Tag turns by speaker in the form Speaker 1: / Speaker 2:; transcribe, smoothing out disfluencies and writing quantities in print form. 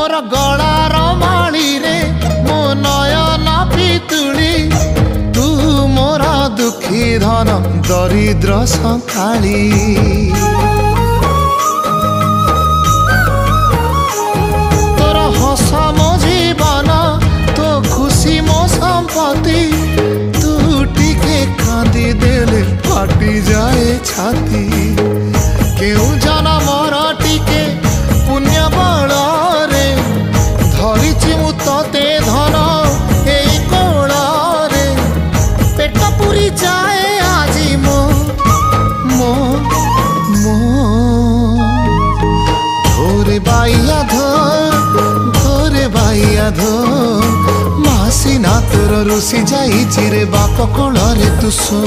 Speaker 1: मोर गलार माली रे मो नयन पितुली तू मोर दुखी धन दरिद्र संकाली तोर हस मो जीवन तो खुशी मो संपत्ति तू टिके कांदी देले फाटी जाए छाती केउ जनमर टिके पुण्य बल रे धरिछि मु तते धन एई कोल रे पेट पुरी जाए आजी मो मो मो धोरे बाइया धो मासी ना तोर रुसी जाई चिरे बाप कोल रे तू सो